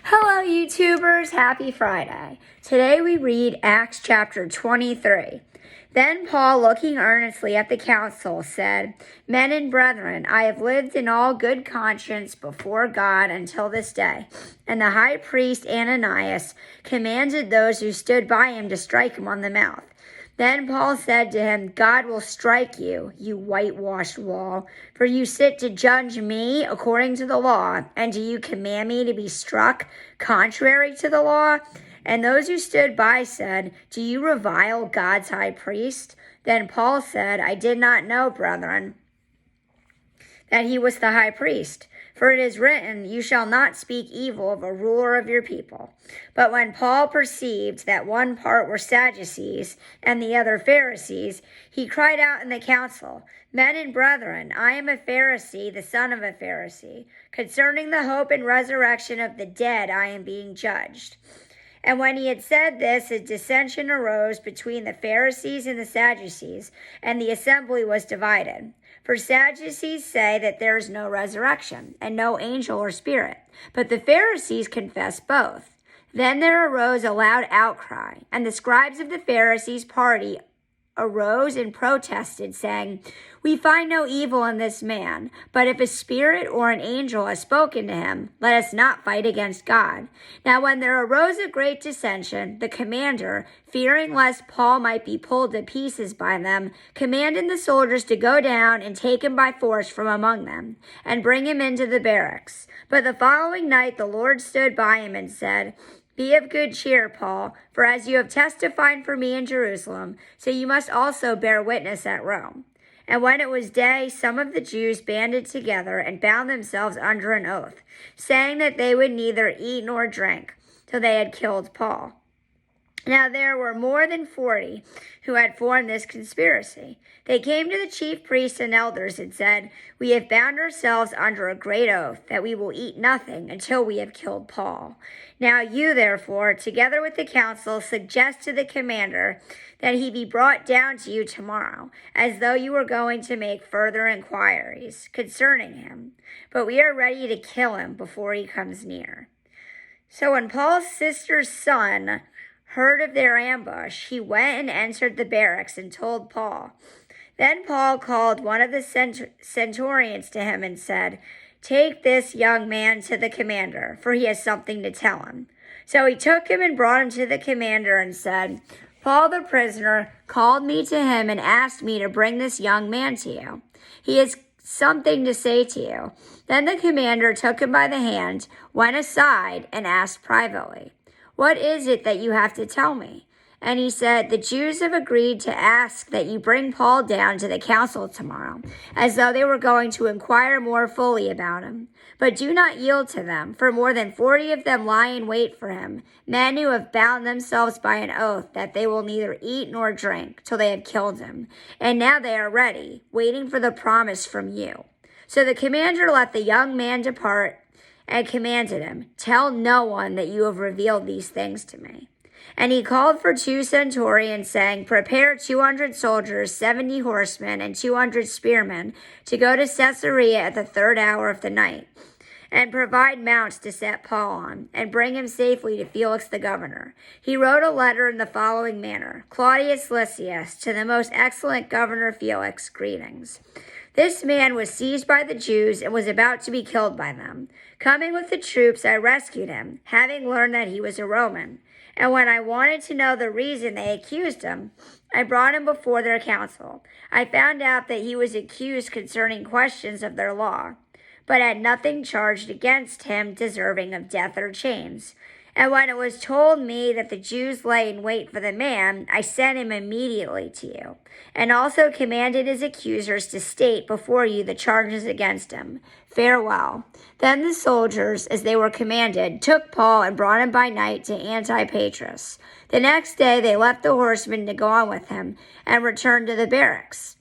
Hello, YouTubers. Happy Friday. Today we read Acts chapter 23. Then Paul, looking earnestly at the council, said, Men and brethren, I have lived in all good conscience before God until this day. And the high priest Ananias commanded those who stood by him to strike him on the mouth. Then Paul said to him, God will strike you, you whitewashed wall, for you sit to judge me according to the law, and do you command me to be struck contrary to the law? And those who stood by said, Do you revile God's high priest? Then Paul said, I did not know, brethren, that he was the high priest. For it is written, You shall not speak evil of a ruler of your people. But when Paul perceived that one part were Sadducees and the other Pharisees, he cried out in the council, Men and brethren, I am a Pharisee, the son of a Pharisee. Concerning the hope and resurrection of the dead, I am being judged. And when he had said this, a dissension arose between the Pharisees and the Sadducees, and the assembly was divided. For Sadducees say that there is no resurrection, and no angel or spirit, but the Pharisees confess both. Then there arose a loud outcry, and the scribes of the Pharisees' party arose and protested, saying, We find no evil in this man, but if a spirit or an angel has spoken to him, let us not fight against God. Now when there arose a great dissension, the commander, fearing lest Paul might be pulled to pieces by them, commanded the soldiers to go down and take him by force from among them, and bring him into the barracks. But the following night the Lord stood by him and said, Be of good cheer, Paul, for as you have testified for me in Jerusalem, so you must also bear witness at Rome. And when it was day, some of the Jews banded together and bound themselves under an oath, saying that they would neither eat nor drink till they had killed Paul. Now there were more than 40 who had formed this conspiracy. They came to the chief priests and elders and said, We have bound ourselves under a great oath that we will eat nothing until we have killed Paul. Now you, therefore, together with the council, suggest to the commander that he be brought down to you tomorrow, as though you were going to make further inquiries concerning him. But we are ready to kill him before he comes near. So when Paul's sister's son heard of their ambush, he went and entered the barracks and told Paul. Then Paul called one of the centurions to him and said, Take this young man to the commander, for he has something to tell him. So he took him and brought him to the commander and said, Paul the prisoner called me to him and asked me to bring this young man to you. He has something to say to you. Then the commander took him by the hand, went aside, and asked privately, What is it that you have to tell me? And he said, The Jews have agreed to ask that you bring Paul down to the council tomorrow, as though they were going to inquire more fully about him. But do not yield to them, for more than 40 of them lie in wait for him, men who have bound themselves by an oath that they will neither eat nor drink till they have killed him. And now they are ready, waiting for the promise from you. So the commander let the young man depart and commanded him, Tell no one that you have revealed these things to me. And he called for 2 centurions, saying, Prepare 200 soldiers, 70 horsemen, and 200 spearmen, to go to Caesarea at the 3rd hour of the night, and provide mounts to set Paul on, and bring him safely to Felix the governor. He wrote a letter in the following manner, Claudius Lysias, to the most excellent governor Felix, greetings. This man was seized by the Jews and was about to be killed by them. Coming with the troops, I rescued him, having learned that he was a Roman. And when I wanted to know the reason they accused him, I brought him before their council. I found out that he was accused concerning questions of their law, but had nothing charged against him deserving of death or chains. And when it was told me that the Jews lay in wait for the man, I sent him immediately to you, and also commanded his accusers to state before you the charges against him. Farewell. Then the soldiers, as they were commanded, took Paul and brought him by night to Antipatris. The next day they left the horsemen to go on with him, and returned to the barracks.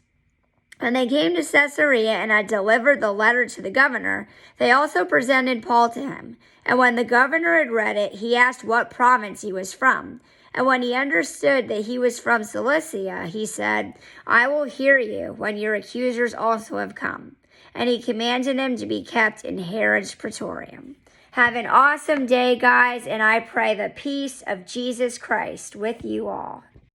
When they came to Caesarea and had delivered the letter to the governor, they also presented Paul to him. And when the governor had read it, he asked what province he was from. And when he understood that he was from Cilicia, he said, I will hear you when your accusers also have come. And he commanded him to be kept in Herod's praetorium. Have an awesome day, guys, and I pray the peace of Jesus Christ with you all.